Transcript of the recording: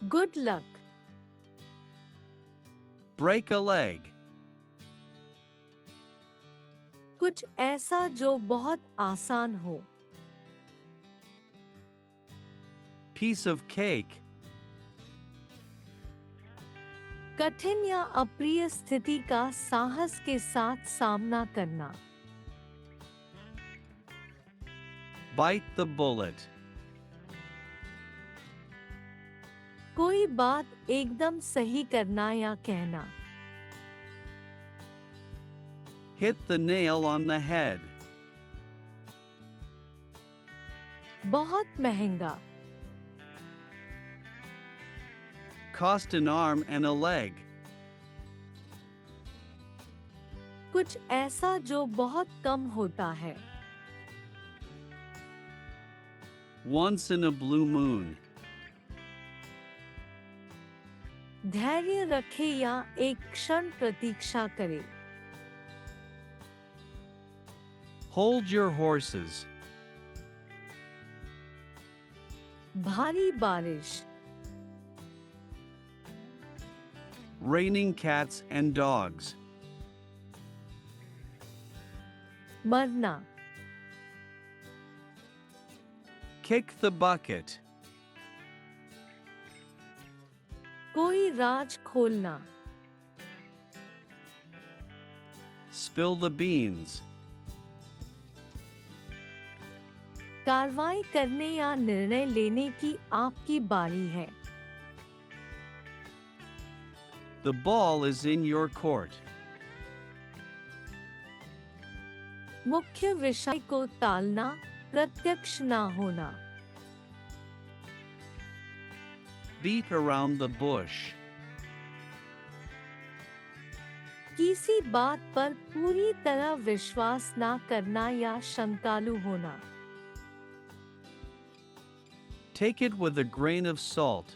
Good luck. Break a leg. कुछ ऐसा जो बहुत आसान हो. Piece of cake. कठिन या अप्रिय स्थिति का साहस के साथ सामना करना. Bite the bullet. कोई बात एकदम सही करना या कहना. Hit the nail on the head. बहुत महंगा. Cost an arm and a leg. कुछ ऐसा जो बहुत कम होता है. Once in a blue moon. धैर्य रखे या एक क्षण प्रतीक्षा करे. Hold your horses. भारी बारिश. Raining cats and dogs. मरना. Kick the bucket. कोई राज खोलना. Spill the beans. कार्रवाई करने या निर्णय लेने की आपकी बारी है. The ball is in your court. मुख्य विषय को टालना, प्रत्यक्ष ना होना. Beat around the bush. किसी बात पर पूरी तरह विश्वास ना करना या शंकालु होना. Take it with a grain of salt.